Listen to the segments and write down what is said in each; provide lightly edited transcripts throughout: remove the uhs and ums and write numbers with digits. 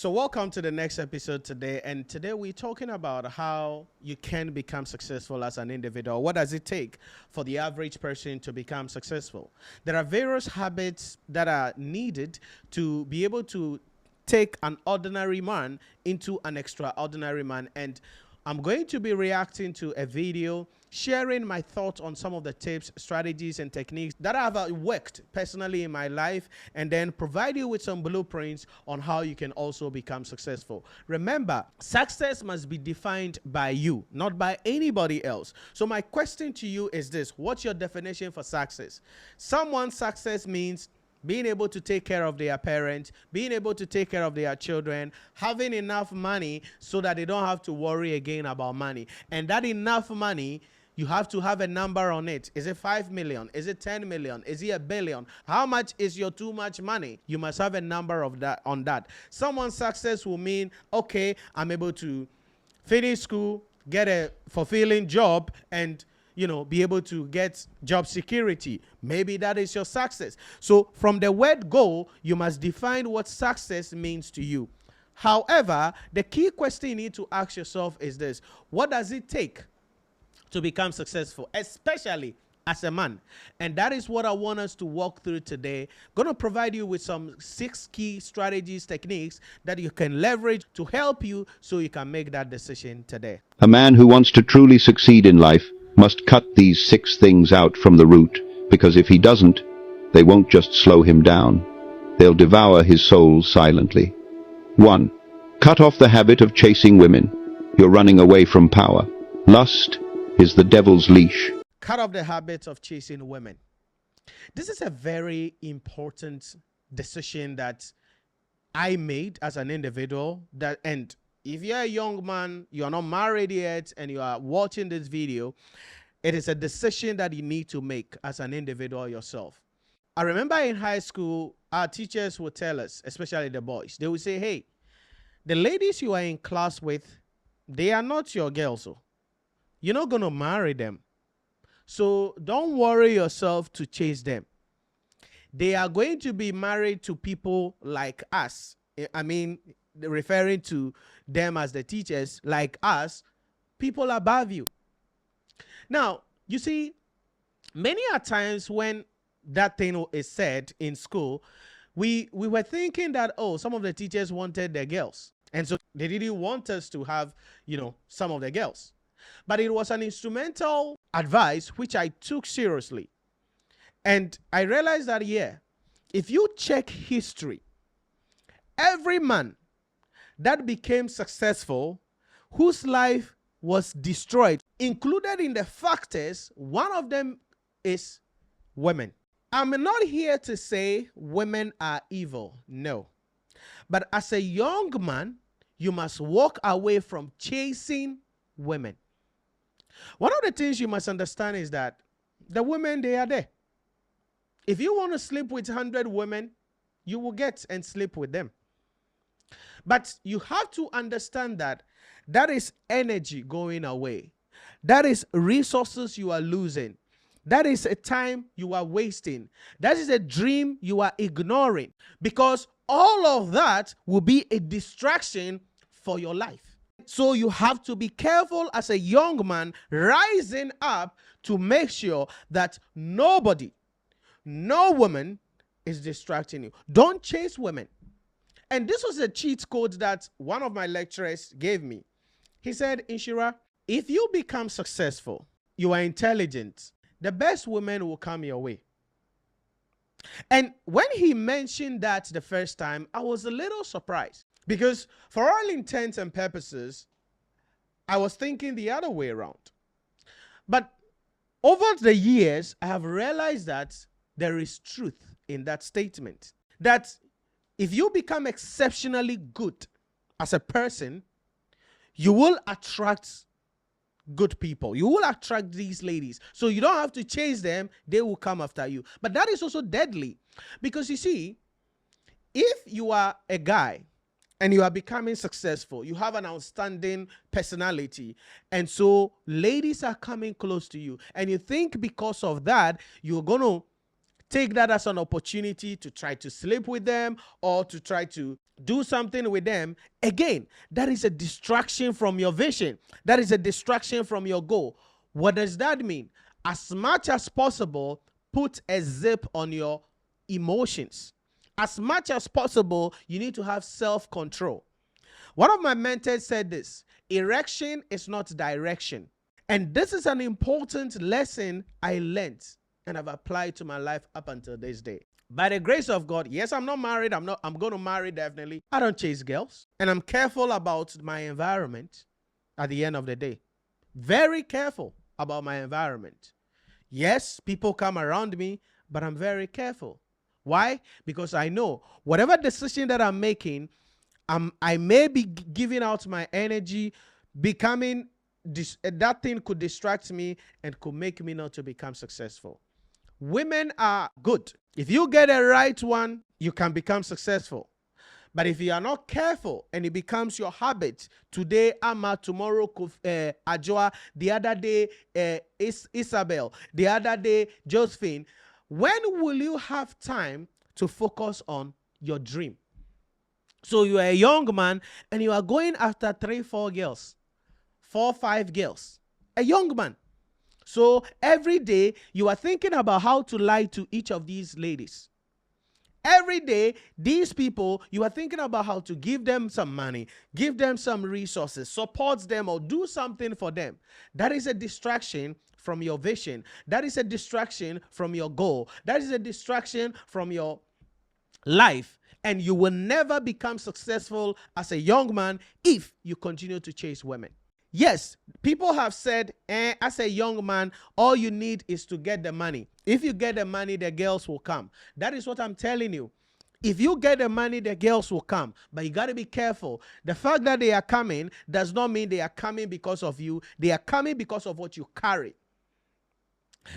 So welcome to the next episode today. And today we're talking about how you can become successful as an individual. What does it take for the average person to become successful? There are various habits that are needed to be able to take an ordinary man into an extraordinary man. And I'm going to be reacting to a video sharing my thoughts on some of the tips, strategies, and techniques that have worked personally in my life, and then provide you with some blueprints on how you can also become successful. Remember, success must be defined by you, not by anybody else. So my question to you is this: what's your definition for success? Someone's success means being able to take care of their parents, being able to take care of their children, having enough money so that they don't have to worry again about money. And that enough money, you have to have a number on it. Is it 5 million? Is it 10 million? Is it a billion? How much is your too much money? You must have a number of that on that. Someone's success will mean, okay, I'm able to finish school, get a fulfilling job, and be able to get job security. Maybe that is your success. So from the word go, you must define what success means to you. However, the key question you need to ask yourself is this: what does it take to become successful, especially as a man? And that is what I want us to walk through today. Going to provide you with some 6 key strategies, techniques that you can leverage to help you so you can make that decision today. A man who wants to truly succeed in life must cut these 6 things out from the root, because if he doesn't, they won't just slow him down. They'll devour his soul silently. 1. Cut off the habit of chasing women. You're running away from power. Lust is the devil's leash. Cut off the habit of chasing women. This is a very important decision that I made as an individual. And if you're a young man, you're not married yet, and you are watching this video, it is a decision that you need to make as an individual yourself. I remember in high school, our teachers would tell us, especially the boys, they would say, hey, the ladies you are in class with, they are not your girls. So you're not going to marry them. So don't worry yourself to chase them. They are going to be married to people like us. I mean, referring to them as the teachers, like us, people above you. Now, you see, many a times when that thing is said in school, we were thinking that, oh, some of the teachers wanted their girls. And so they didn't want us to have, some of the girls. But it was an instrumental advice which I took seriously. And I realized that, if you check history, every man that became successful, whose life was destroyed, included in the factors, one of them is women. I'm not here to say women are evil, no. But as a young man, you must walk away from chasing women. One of the things you must understand is that the women, they are there. If you want to sleep with 100 women, you will get and sleep with them. But you have to understand that that is energy going away. That is resources you are losing. That is a time you are wasting. That is a dream you are ignoring, because all of that will be a distraction for your life. So you have to be careful as a young man, rising up to make sure that nobody, no woman is distracting you. Don't chase women. And this was a cheat code that one of my lecturers gave me. He said, Nhyira, if you become successful, you are intelligent, the best women will come your way. And when he mentioned that the first time, I was a little surprised, because for all intents and purposes, I was thinking the other way around. But over the years, I have realized that there is truth in that statement. That if you become exceptionally good as a person, you will attract good people. You will attract these ladies. So you don't have to chase them. They will come after you. But that is also deadly, because you see, if you are a guy and you are becoming successful, you have an outstanding personality, and so ladies are coming close to you, and you think because of that, you're going to take that as an opportunity to try to sleep with them or to try to do something with them, again, that is a distraction from your vision. That is a distraction from your goal. What does that mean? As much as possible, put a zip on your emotions. As much as possible, you need to have self-control. One of my mentors said this: erection is not direction. And this is an important lesson I learned and I've applied to my life up until this day. By the grace of God, yes, I'm not married. I'm going to marry definitely. I don't chase girls. And I'm careful about my environment at the end of the day. Very careful about my environment. Yes, people come around me, but I'm very careful. Why? Because I know whatever decision that I'm making, I may be giving out my energy, becoming that thing could distract me and could make me not to become successful. Women are good. If you get a right one, you can become successful. But if you are not careful and it becomes your habit, today Amma, tomorrow Ajoa, the other day Isabel, the other day Josephine, when will you have time to focus on your dream? So you are a young man and you are going after 3, 4 girls, 4, 5 girls, a young man. So every day you are thinking about how to lie to each of these ladies. Every day, these people, you are thinking about how to give them some money, give them some resources, support them or do something for them. That is a distraction from your vision. That is a distraction from your goal. That is a distraction from your life. And you will never become successful as a young man if you continue to chase women. Yes, people have said, as a young man, all you need is to get the money. If you get the money, the girls will come. That is what I'm telling you. If you get the money, the girls will come. But you got to be careful. The fact that they are coming does not mean they are coming because of you. They are coming because of what you carry.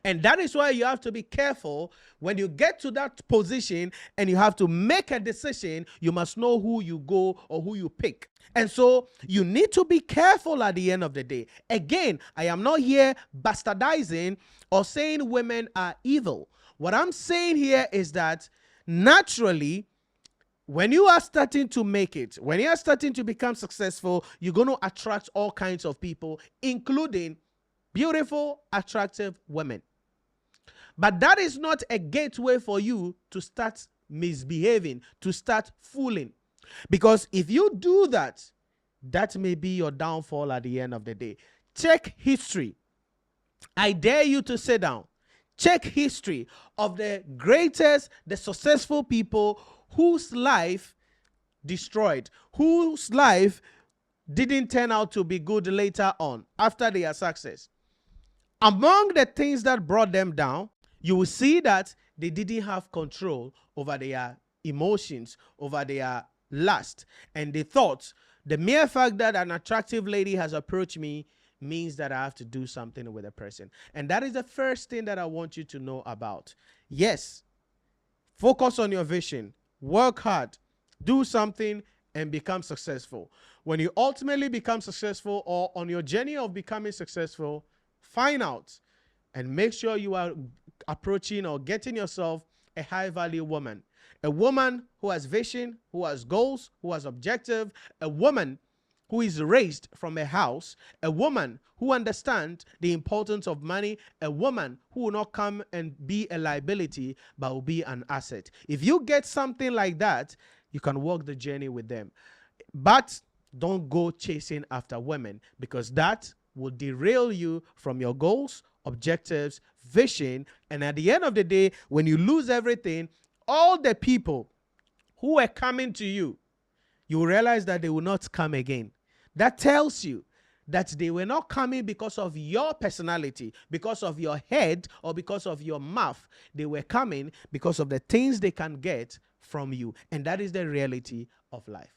And that is why you have to be careful when you get to that position and you have to make a decision. You must know who you go or who you pick. And so you need to be careful at the end of the day. Again, I am not here bastardizing or saying women are evil. What I'm saying here is that naturally, when you are starting to make it, when you are starting to become successful, you're going to attract all kinds of people, including beautiful, attractive women. But that is not a gateway for you to start misbehaving, to start fooling. Because if you do that, that may be your downfall at the end of the day. Check history. I dare you to sit down. Check history of the greatest, the successful people whose life destroyed, whose life didn't turn out to be good later on after their success. Among the things that brought them down, you will see that they didn't have control over their emotions, over their lust. And they thought the mere fact that an attractive lady has approached me means that I have to do something with a person. And that is the first thing that I want you to know about. Yes, focus on your vision, work hard, do something, and become successful. When you ultimately become successful or on your journey of becoming successful, find out and make sure you are approaching or getting yourself a high value woman. A woman who has vision, who has goals, who has objective, a woman who is raised from a house, a woman who understands the importance of money, a woman who will not come and be a liability, but will be an asset. If you get something like that, you can walk the journey with them. But don't go chasing after women, because that will derail you from your goals, objectives, vision. And at the end of the day, when you lose everything, all the people who were coming to you, you will realize that they will not come again. That tells you that they were not coming because of your personality, because of your head, or because of your mouth. They were coming because of the things they can get from you. And that is the reality of life.